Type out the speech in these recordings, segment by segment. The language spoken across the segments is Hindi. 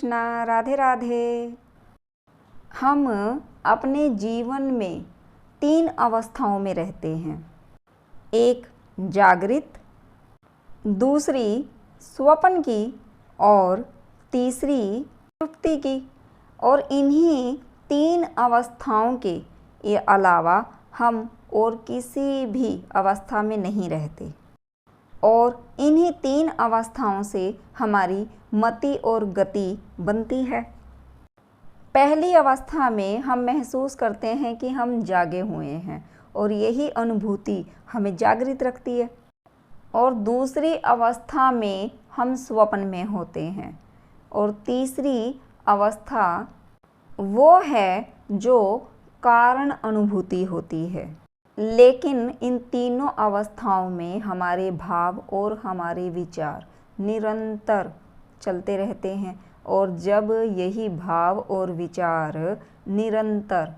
कृष्णा, राधे राधे। हम अपने जीवन में 3 अवस्थाओं में रहते हैं। एक जागृत, दूसरी स्वप्न की और तीसरी सुषुप्ति की। और इन्हीं 3 अवस्थाओं के अलावा हम और किसी भी अवस्था में नहीं रहते। और इन्हीं 3 अवस्थाओं से हमारी मति और गति बनती है। पहली अवस्था में हम महसूस करते हैं कि हम जागे हुए हैं और यही अनुभूति हमें जागृत रखती है। और दूसरी अवस्था में हम स्वप्न में होते हैं। और तीसरी अवस्था वो है जो कारण अनुभूति होती है। लेकिन इन तीनों अवस्थाओं में हमारे भाव और हमारे विचार निरंतर चलते रहते हैं। और जब यही भाव और विचार निरंतर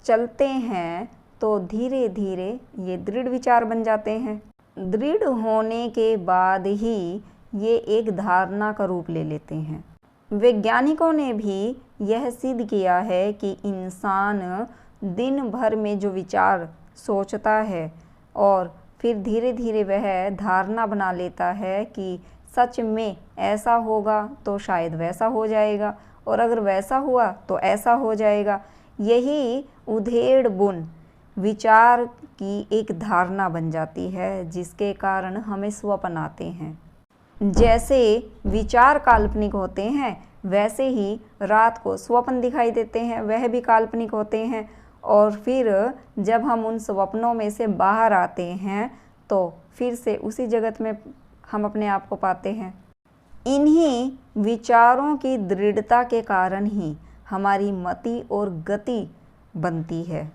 चलते हैं तो धीरे धीरे ये दृढ़ विचार बन जाते हैं। दृढ़ होने के बाद ही ये एक धारणा का रूप ले लेते हैं। वैज्ञानिकों ने भी यह सिद्ध किया है कि इंसान दिन भर में जो विचार सोचता है और फिर धीरे धीरे वह धारणा बना लेता है कि सच में ऐसा होगा तो शायद वैसा हो जाएगा, और अगर वैसा हुआ तो ऐसा हो जाएगा। यही उधेड़ बुन विचार की एक धारणा बन जाती है, जिसके कारण हमें स्वप्न आते हैं। जैसे विचार काल्पनिक होते हैं, वैसे ही रात को स्वप्न दिखाई देते हैं, वह भी काल्पनिक होते हैं। और फिर जब हम उन स्वप्नों में से बाहर आते हैं तो फिर से उसी जगत में हम अपने आप को पाते हैं। इन्हीं विचारों की दृढ़ता के कारण ही हमारी मति और गति बनती है।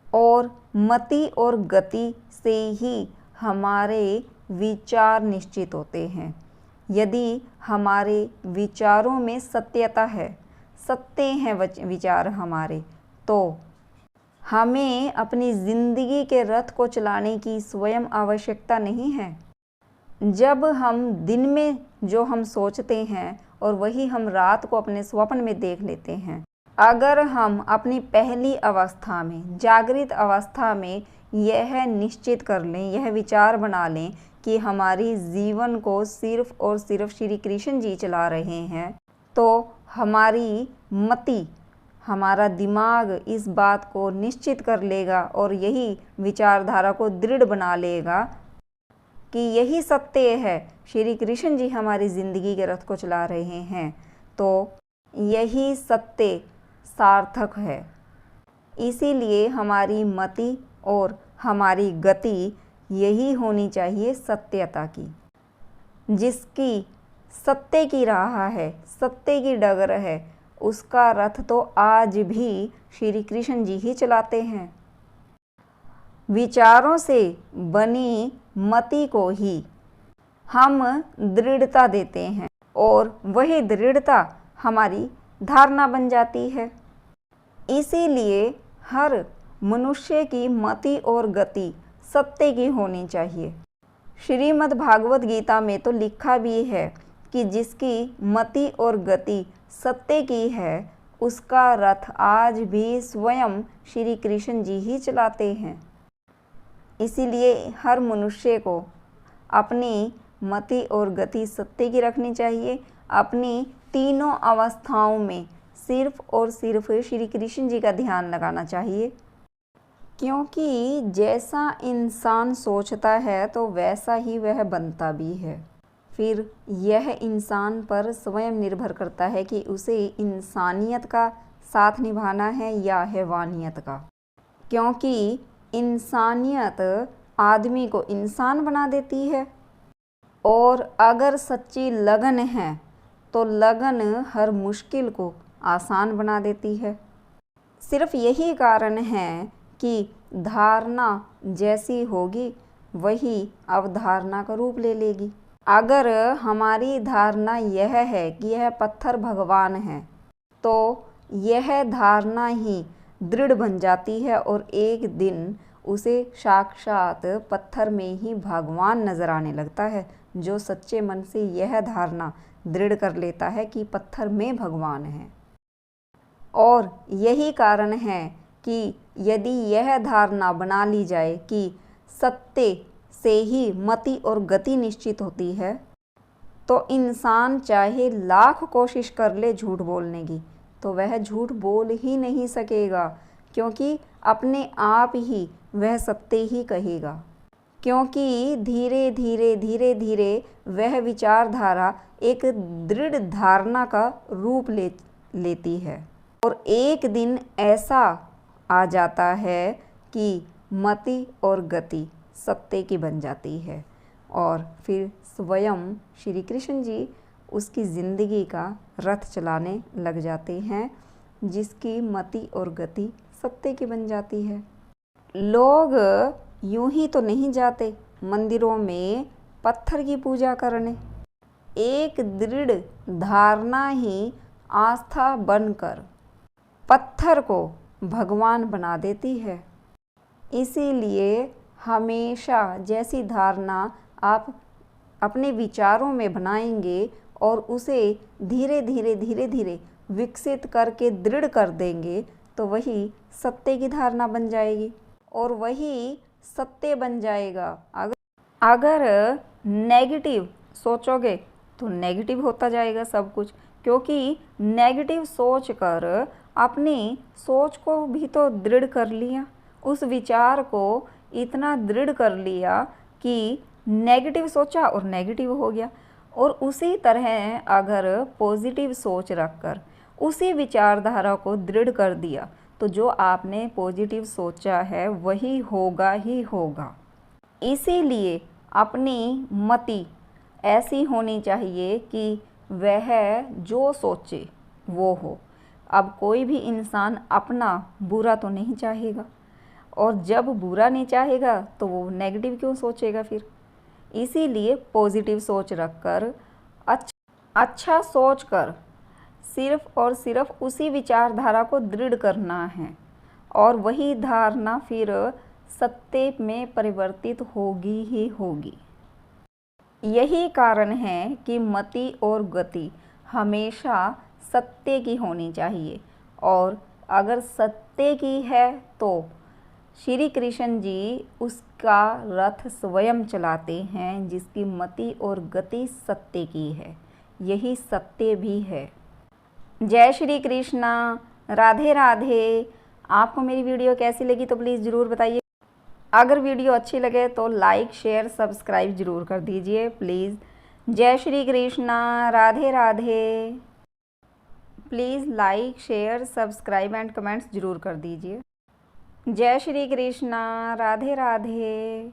और मति और गति से ही हमारे विचार निश्चित होते हैं। यदि हमारे विचारों में सत्यता है, सत्य हैं विचार हमारे, तो हमें अपनी ज़िंदगी के रथ को चलाने की स्वयं आवश्यकता नहीं है। जब हम दिन में जो हम सोचते हैं और वही हम रात को अपने स्वप्न में देख लेते हैं। अगर हम अपनी पहली अवस्था में, जागृत अवस्था में यह निश्चित कर लें, यह विचार बना लें कि हमारी जीवन को सिर्फ और सिर्फ श्री कृष्ण जी चला रहे हैं, तो हमारी मति, हमारा दिमाग इस बात को निश्चित कर लेगा और यही विचारधारा को दृढ़ बना लेगा कि यही सत्य है, श्री कृष्ण जी हमारी ज़िंदगी के रथ को चला रहे हैं, तो यही सत्य सार्थक है। इसीलिए हमारी मति और हमारी गति यही होनी चाहिए सत्यता की। जिसकी सत्य की राह है, सत्य की डगर है, उसका रथ तो आज भी श्री कृष्ण जी ही चलाते हैं। विचारों से बनी मति को ही हम दृढ़ता देते हैं और वही दृढ़ता हमारी धारणा बन जाती है। इसीलिए हर मनुष्य की मति और गति सत्य की होनी चाहिए। श्रीमद् भागवत गीता में तो लिखा भी है कि जिसकी मति और गति सत्य की है, उसका रथ आज भी स्वयं श्री कृष्ण जी ही चलाते हैं। इसीलिए हर मनुष्य को अपनी मति और गति सत्य की रखनी चाहिए। अपनी तीनों अवस्थाओं में सिर्फ और सिर्फ श्री कृष्ण जी का ध्यान लगाना चाहिए। क्योंकि जैसा इंसान सोचता है तो वैसा ही वह बनता भी है। फिर यह इंसान पर स्वयं निर्भर करता है कि उसे इंसानियत का साथ निभाना है या हैवानियत का। क्योंकि इंसानियत आदमी को इंसान बना देती है, और अगर सच्ची लगन है तो लगन हर मुश्किल को आसान बना देती है। सिर्फ यही कारण है कि धारणा जैसी होगी वही अवधारणा का रूप ले लेगी। अगर हमारी धारणा यह है कि यह पत्थर भगवान है, तो यह धारणा ही दृढ़ बन जाती है और एक दिन उसे साक्षात पत्थर में ही भगवान नजर आने लगता है। जो सच्चे मन से यह धारणा दृढ़ कर लेता है कि पत्थर में भगवान है। और यही कारण है कि यदि यह धारणा बना ली जाए कि सत्य से ही मति और गति निश्चित होती है, तो इंसान चाहे लाख कोशिश कर ले झूठ बोलने की, तो वह झूठ बोल ही नहीं सकेगा, क्योंकि अपने आप ही वह सत्य ही कहेगा। क्योंकि धीरे धीरे वह विचारधारा एक दृढ़ धारणा का रूप लेती है, और एक दिन ऐसा आ जाता है कि मति और गति सत्य की बन जाती है, और फिर स्वयं श्री कृष्ण जी उसकी ज़िंदगी का रथ चलाने लग जाते हैं, जिसकी मति और गति सत्य की बन जाती है। लोग यूं ही तो नहीं जाते मंदिरों में पत्थर की पूजा करने। एक दृढ़ धारणा ही आस्था बनकर पत्थर को भगवान बना देती है। इसीलिए हमेशा जैसी धारणा आप अपने विचारों में बनाएंगे और उसे धीरे धीरे विकसित करके दृढ़ कर देंगे, तो वही सत्य की धारणा बन जाएगी और वही सत्य बन जाएगा। अगर नेगेटिव सोचोगे तो नेगेटिव होता जाएगा सब कुछ, क्योंकि नेगेटिव सोच कर अपनी सोच को भी तो दृढ़ कर लिया, उस विचार को इतना दृढ़ कर लिया कि नेगेटिव सोचा और नेगेटिव हो गया। और उसी तरह अगर पॉजिटिव सोच रखकर उसी विचारधारा को दृढ़ कर दिया, तो जो आपने पॉजिटिव सोचा है वही होगा ही होगा। इसीलिए अपनी मति ऐसी होनी चाहिए कि वह जो सोचे वो हो। अब कोई भी इंसान अपना बुरा तो नहीं चाहेगा, और जब बुरा नहीं चाहेगा तो वो नेगेटिव क्यों सोचेगा फिर। इसीलिए पॉजिटिव सोच रखकर अच्छा सोचकर सिर्फ और सिर्फ उसी विचारधारा को दृढ़ करना है, और वही धारणा फिर सत्य में परिवर्तित होगी ही होगी। यही कारण है कि मति और गति हमेशा सत्य की होनी चाहिए, और अगर सत्य की है तो श्री कृष्ण जी उसका रथ स्वयं चलाते हैं, जिसकी मति और गति सत्य की है। यही सत्य भी है। जय श्री कृष्णा, राधे राधे। आपको मेरी वीडियो कैसी लगी तो प्लीज़ ज़रूर बताइए। अगर वीडियो अच्छी लगे तो लाइक शेयर सब्सक्राइब ज़रूर कर दीजिए प्लीज़। जय Shri Krishna, Radhe Radhe. Please like share subscribe and comments ज़रूर कर दीजिए। जय श्री कृष्णा, राधे राधे।